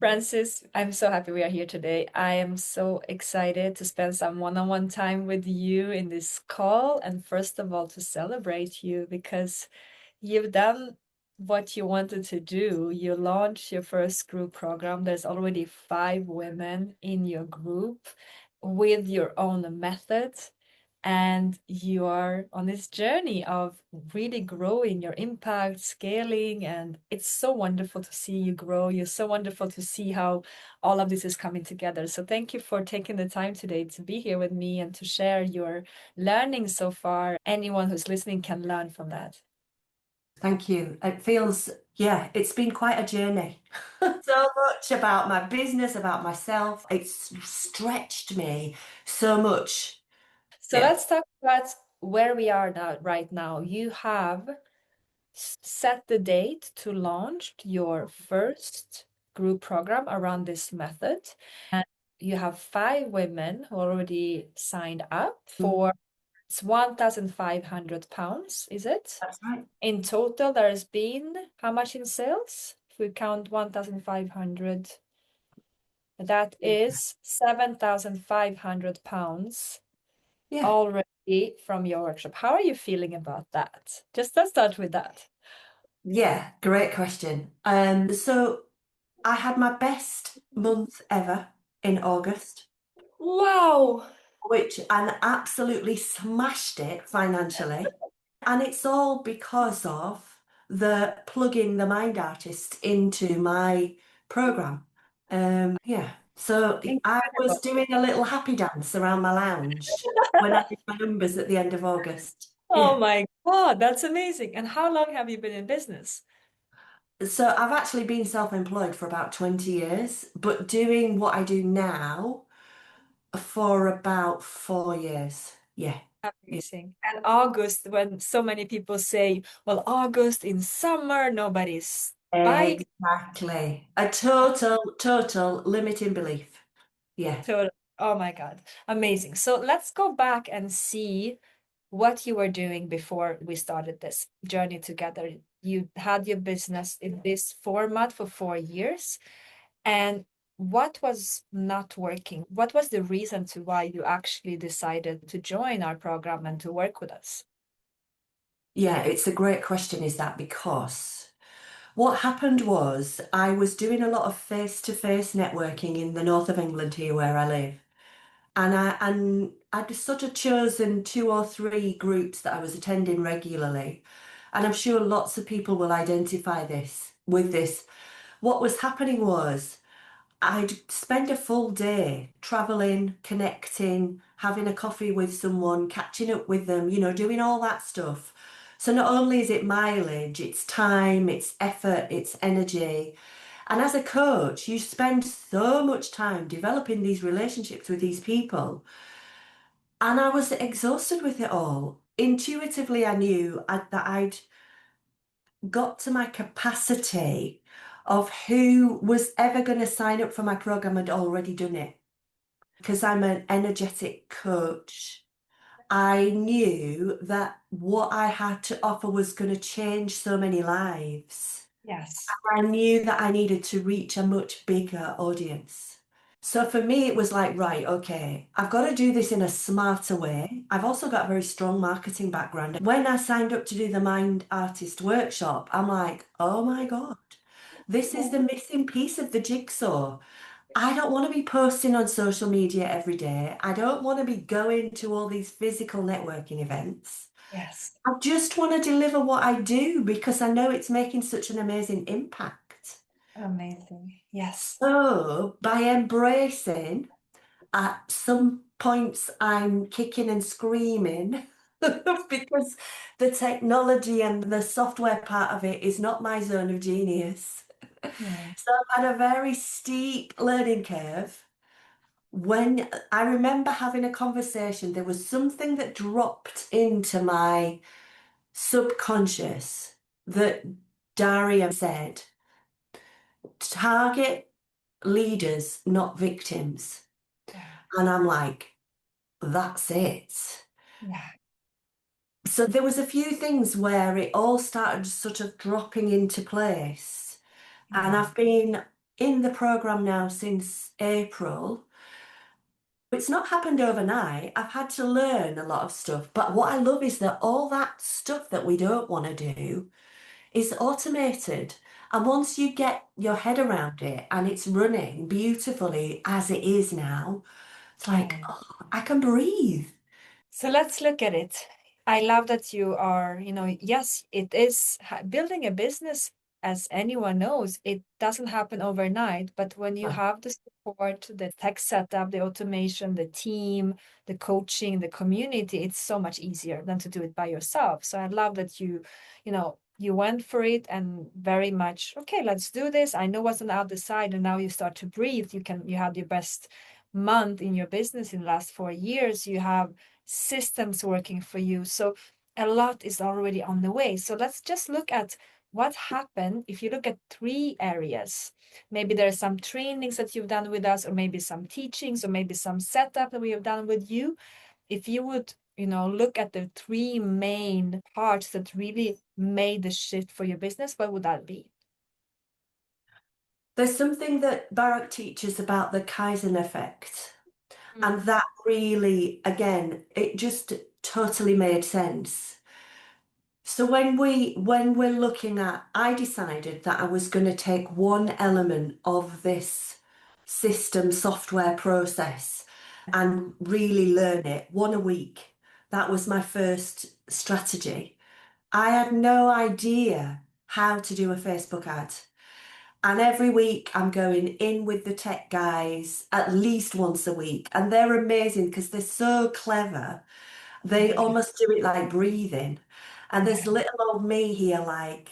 Francis, I'm so happy we are here today. I am so excited to spend some one-on-one time with you in this call. And first of all, to celebrate you because you've done what you wanted to do. You launched your first group program. There's already 5 women in your group with your own method. And you are on this journey of really growing your impact, scaling, and it's so wonderful to see you grow. You're so wonderful to see how all of this is coming together. So thank you for taking the time today to be here with me and to share your learning so far. Anyone who's listening can learn from that. Thank you. It feels, yeah, it's been quite a journey. So much about my business, about myself. It's stretched me so much. So Yeah. let's talk about where we are now, right now. You have set the date to launch your first group program around this method. And you have 5 women who already signed up Mm, for it's £1,500, is it? that's right. In total, there has been how much in sales? If we count 1,500, that Yeah. is £7,500 Yeah. already from your workshop. How are you feeling about that? Just let's start with that. Yeah. Great question. So I had my best month ever in August, Wow. which and absolutely smashed it financially. And it's all because of the plugging the mind artist into my program. Yeah. So I was Incredible. doing a little happy dance around my lounge when I did my numbers at the end of August. Oh Yeah. my God, that's amazing. And how long have you been in business? So I've actually been self-employed for about 20 years, but doing what I do now for about 4 years. Yeah. Yeah. Amazing. And August, when so many people say, well, August in summer, nobody's buying. Exactly. A total limiting belief. Yeah. So, oh my God, amazing. So let's go back and see what you were doing before we started this journey together. You had your business in this format for 4 years. And what was not working? What was the reason to why you actually decided to join our program and to work with us? Yeah, it's a great question, is that because what happened was I was doing a lot of face-to-face networking in the north of England here where I live. And I'd sort of chosen 2 or 3 groups that I was attending regularly. And I'm sure lots of people will identify this with this. What was happening was I'd spend a full day traveling, connecting, having a coffee with someone, catching up with them, doing all that stuff. So not only is it mileage, it's time, it's effort, it's energy. And as a coach, you spend so much time developing these relationships with these people. And I was exhausted with it all. Intuitively, I knew that I'd got to my capacity of who was ever going to sign up for my program had already done it. Because I'm an energetic coach, I knew that what I had to offer was going to change so many lives. Yes. I knew that I needed to reach a much bigger audience. So for me, it was like, right, okay, I've got to do this in a smarter way. I've also got a very strong marketing background. When I signed up to do the Mind Artist workshop, I'm like, oh my God, this is the missing piece of the jigsaw. I don't want to be posting on social media every day. I don't want to be going to all these physical networking events. Yes. I just want to deliver what I do because I know it's making such an amazing impact. Amazing. Yes. So, by embracing, at some points, I'm kicking and screaming because the technology and the software part of it is not my zone of genius. Mm. So, I've had a very steep learning curve. When I remember having a conversation, there was something that dropped into my subconscious that Daria said, target leaders, not victims. Yeah. And I'm like, that's it. Yeah. So there was a few things where it all started sort of dropping into place. And Yeah. I've been in the program now since April. It's not happened overnight. I've had to learn a lot of stuff. But what I love is that all that stuff that we don't want to do is automated. And once you get your head around it and it's running beautifully as it is now, it's like, Mm. oh, I can breathe. So let's look at it. I love that you are, yes, it is building a business, as anyone knows, it doesn't happen overnight. But when you Oh, have the support, the tech setup, the automation, the team, the coaching, the community, it's so much easier than to do it by yourself. So I love that you went for it and very much, okay, let's do this. I know what's on the other side. And now you start to breathe. You had your best month in your business in the last 4 years. You have systems working for you. So a lot is already on the way. So let's just look at what happened if you look at three areas. Maybe there are some trainings that you've done with us, or maybe some teachings, or maybe some setup that we have done with you. If you would, look at the three main parts that really made the shift for your business, what would that be? there's something that Barak teaches about the Kaizen effect. And Mm. that really, again, it just totally made sense. So when we're looking at, I decided that I was going to take one element of this system software process and really learn it, one a week. That was my first strategy. I had no idea how to do a Facebook ad. And every week I'm going in with the tech guys at least once a week. And they're amazing because they're so clever. They almost do it like breathing. And there's little old me here like,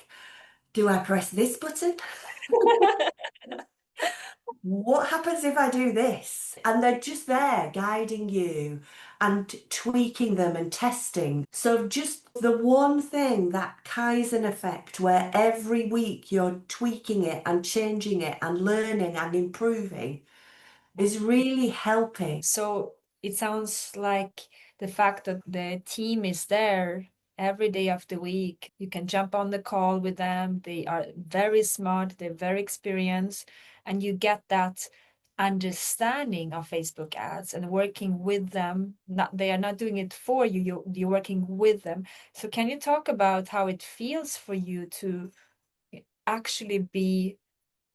do I press this button? What happens if I do this? And they're just there guiding you and tweaking them and testing. So just the one thing, that Kaizen effect, where every week you're tweaking it and changing it and learning and improving, is really helping. So it sounds like the fact that the team is there every day of the week, you can jump on the call with them. They are very smart, they're very experienced, and you get that understanding of Facebook ads and working with them. Not, they are not doing it for you, you're working with them. So can you talk about how it feels for you to actually be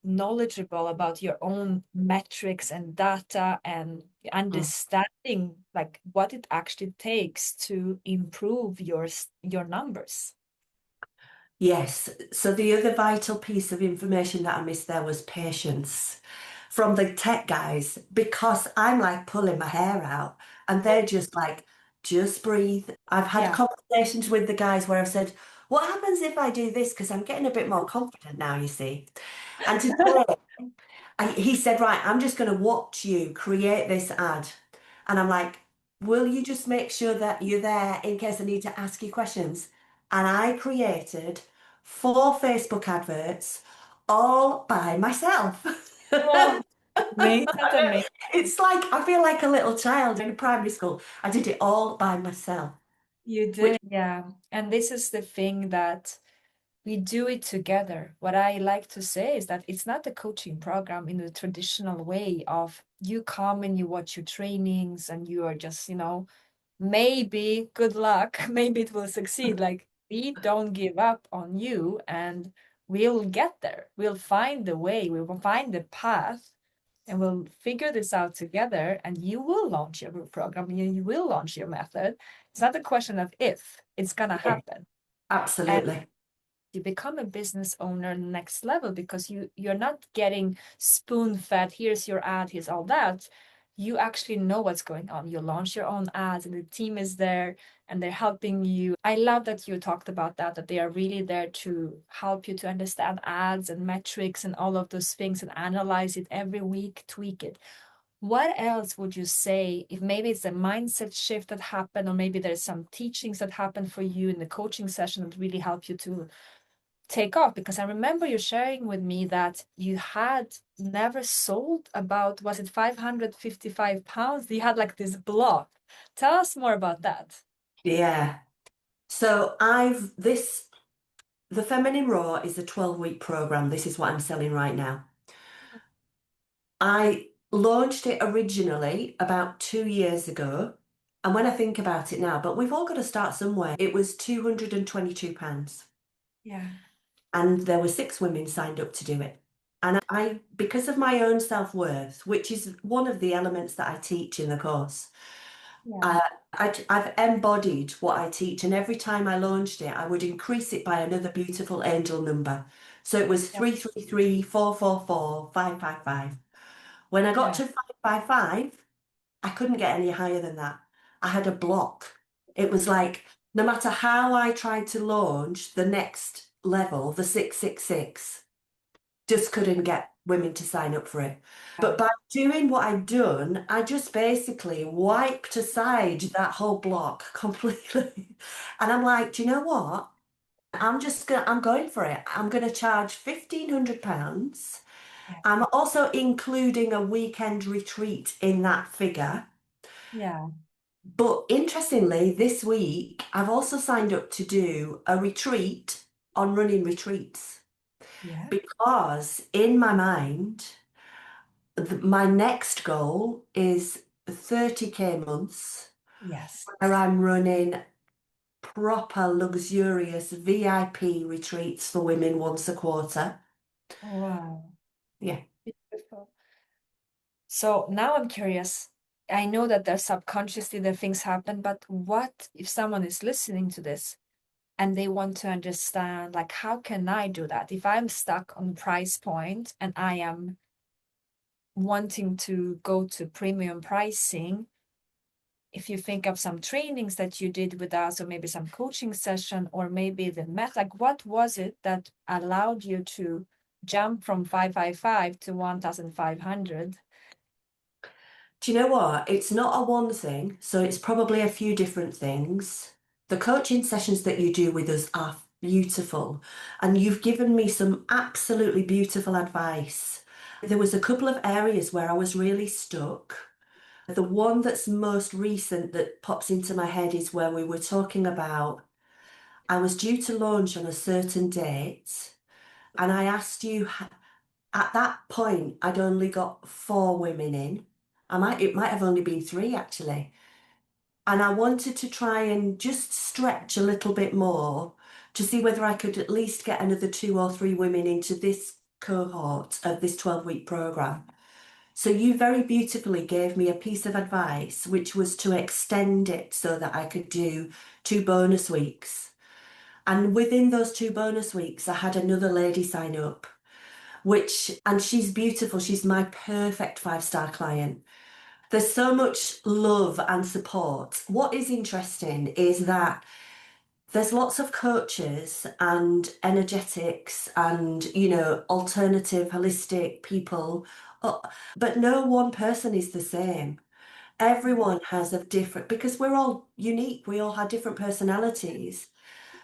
knowledgeable about your own metrics and data and understanding like what it actually takes to improve your numbers? Yes. So the other vital piece of information that I missed there was patience from the tech guys, because I'm like pulling my hair out and they're just like, just breathe. I've had Yeah. conversations with the guys where I've said, what happens if I do this? Because I'm getting a bit more confident now, you see. And today he said, right, I'm just going to watch you create this ad. And I'm like, will you just make sure that you're there in case I need to ask you questions? And I created 4 Facebook adverts all by myself. Oh, that's amazing. It's like I feel like a little child in primary school. I did it all by myself, You which, did, yeah. And this is the thing that we do it together. What I like to say is that it's not a coaching program in the traditional way of you come and you watch your trainings and you are just, maybe good luck, maybe it will succeed. Like we don't give up on you and we'll get there. We'll find the way, we will find the path and we'll figure this out together and you will launch your program, you will launch your method. It's not a question of if, it's gonna yeah, happen. And absolutely. you become a business owner next level because you're not getting spoon fed, here's your ad, here's all that. You actually know what's going on. You launch your own ads and the team is there and they're helping you. I love that you talked about that they are really there to help you to understand ads and metrics and all of those things and analyze it every week, tweak it. What else would you say if maybe it's a mindset shift that happened, or maybe there's some teachings that happened for you in the coaching session that really help you to take off? Because I remember you sharing with me that you had never sold about, was it 555 pounds? You had like this block. Tell us more about that. Yeah. So the Feminine Raw is a 12-week program. This is what I'm selling right now. I launched it originally about 2 years ago. And when I think about it now, but we've all got to start somewhere. It was £222. Yeah. And there were 6 women signed up to do it. And because of my own self-worth, which is one of the elements that I teach in the course, Yeah. uh, I've embodied what I teach. And every time I launched it, I would increase it by another beautiful angel number. So it was Yeah. 333 444 555. When I got Yeah. to 555, I couldn't get any higher than that. I had a block. It was like no matter how I tried to launch the next level, the 666, just couldn't get women to sign up for it. But by doing what I'd done, I just basically wiped aside that whole block completely. And I'm like, do you know what? I'm going for it. I'm gonna charge £1,500. Yeah. I'm also including a weekend retreat in that figure. Yeah. But interestingly, this week I've also signed up to do a retreat on running retreats Yeah. because in my mind, my next goal is 30K months Yes. where I'm running proper luxurious VIP retreats for women once a quarter. Wow. Yeah. Beautiful. So now I'm curious. I know that there's subconsciously the things happen, but what if someone is listening to this and they want to understand, like, how can I do that? If I'm stuck on price point and I am wanting to go to premium pricing, if you think of some trainings that you did with us, or maybe some coaching session, or maybe the method, like what was it that allowed you to jump from 555 to 1,500? Do you know what? It's not a one thing, so it's probably a few different things. The coaching sessions that you do with us are beautiful, and you've given me some absolutely beautiful advice. There was a couple of areas where I was really stuck. The one that's most recent that pops into my head is where we were talking about I was due to launch on a certain date, and I asked you at that point, I'd only got 4 women in. It might have only been 3 actually. And I wanted to try and just stretch a little bit more to see whether I could at least get another 2 or 3 women into this cohort of this 12-week program. So you very beautifully gave me a piece of advice, which was to extend it so that I could do 2 bonus weeks. And within those 2 bonus weeks, I had another lady sign up and she's beautiful. She's my perfect 5-star client. There's so much love and support. What is interesting is that there's lots of coaches and energetics and, alternative, holistic people, uh, but no one person is the same. Everyone has a different, because we're all unique, we all have different personalities.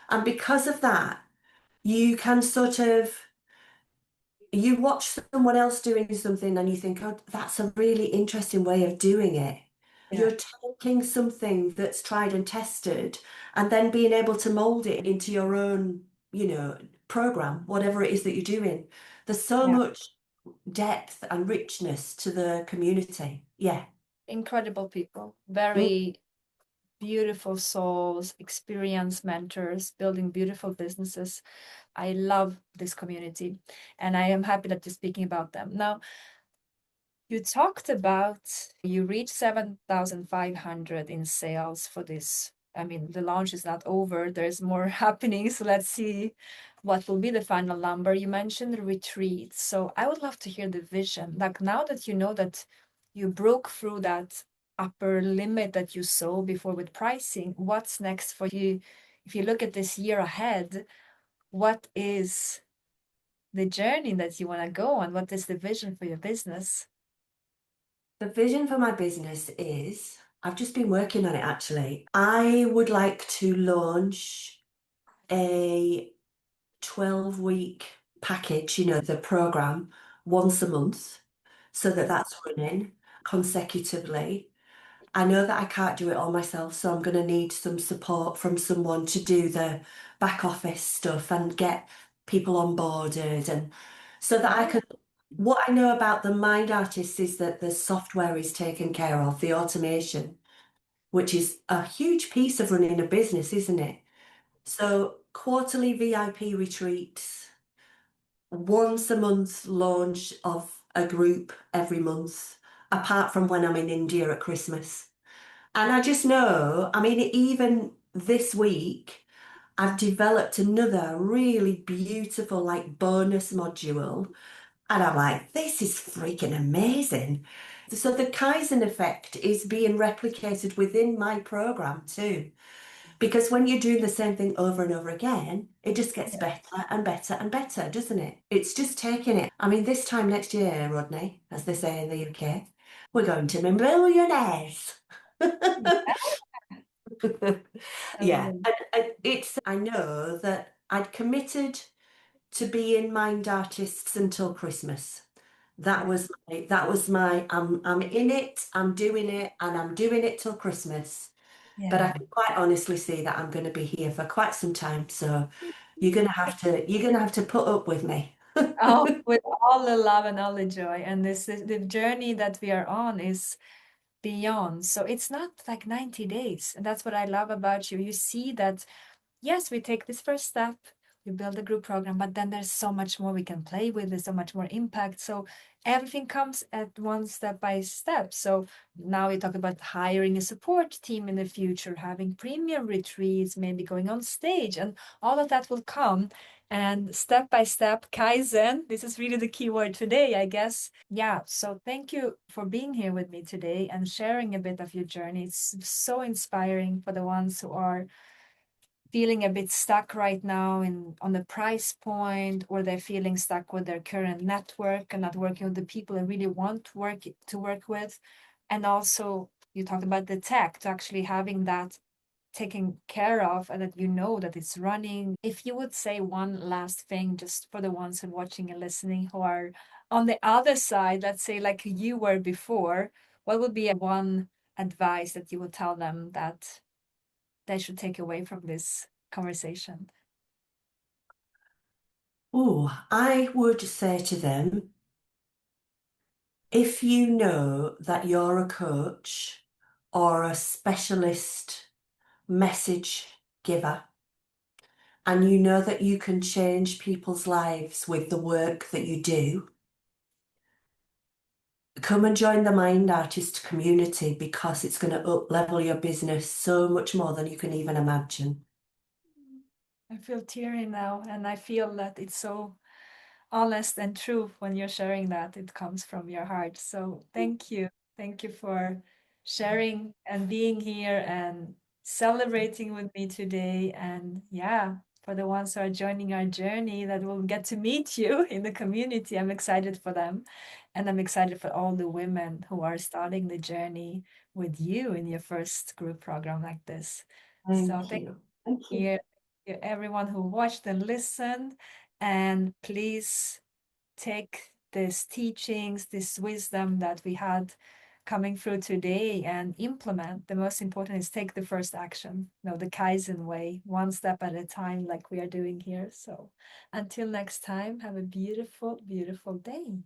And because of that, you can sort of you watch someone else doing something and you think, oh, that's a really interesting way of doing it. Yeah. You're taking something that's tried and tested and then being able to mold it into your own, program, whatever it is that you're doing. There's so Yeah. much depth and richness to the community. Yeah. Incredible people, Mm. very beautiful souls, experienced mentors, building beautiful businesses. I love this community and I am happy that you're speaking about them. Now, you talked about you reached 7,500 in sales for this. I mean, the launch is not over. There's more happening. So let's see what will be the final number. You mentioned the retreat. So I would love to hear the vision. Like now that you know that you broke through that upper limit that you saw before with pricing, what's next for you? If you look at this year ahead, what is the journey that you want to go on? What is the vision for your business? The vision for my business is, I've just been working on it actually. I would like to launch a 12-week package, the program once a month so that Yes. that's running consecutively. I know that I can't do it all myself, so I'm going to need some support from someone to do the back office stuff and get people onboarded and so that I Yeah. can What I know about the mind artists is that the software is taken care of, the automation, which is a huge piece of running a business, isn't it? So quarterly VIP retreats, once a month launch of a group every month, apart from when I'm in India at Christmas. And I just know, I mean, even this week, I've developed another really beautiful, like bonus module. And I'm like, this is freaking amazing. So the Kaizen effect is being replicated within my program too. Because when you're doing the same thing over and over again, it just gets Yeah. better and better and better, doesn't it? It's just taking it. I mean, this time next year, Rodney, as they say in the UK, we're going to be millionaires. Yeah. Yeah, Totally. and I know that I'd committed to being mind artists until Christmas. Yeah. I'm in it, I'm doing it, and I'm doing it till Christmas. But I Yeah. can quite honestly see that I'm going to be here for quite some time. So you're gonna have to put up with me. Oh, with all the love and all the joy. And this is the journey that we are on is beyond. So it's not like 90 days. And that's what I love about you. You see that yes, we take this first step, we build a group program, but then there's so much more we can play with, there's so much more impact. So everything comes at one step by step. So now we talk about hiring a support team in the future, having premium retreats, maybe going on stage, and all of that will come. And step by step, Kaizen, this is really the key word today, I guess. Yeah, so thank you for being here with me today and sharing a bit of your journey. It's so inspiring for the ones who are feeling a bit stuck right now in on the price point, or they're feeling stuck with their current network and not working with the people they really want to work with. And also you talked about the tech to actually having that taken care of and that you know that it's running. If you would say one last thing just for the ones who are watching and listening who are on the other side, let's say like you were before, what would be a one advice that you would tell them that they should take away from this conversation? Oh, I would say to them, if you know that you're a coach or a specialist message giver, and you know that you can change people's lives with the work that you do, come and join the Mind Artist community because it's going to up level your business so much more than you can even imagine. I feel teary now, and I feel that it's so honest and true when you're sharing that. It comes from your heart. So thank you. Thank you for sharing and being here and celebrating with me today. And yeah, for the ones who are joining our journey that will get to meet you in the community, I'm excited for them. And I'm excited for all the women who are starting the journey with you in your first group program like this. So Thank thank you. Thank you. you, everyone who watched and listened. And please take these teachings, this wisdom that we had coming through today and implement. The most important is take the first action, the Kaizen way, one step at a time, like we are doing here. So until next time, have a beautiful, beautiful day.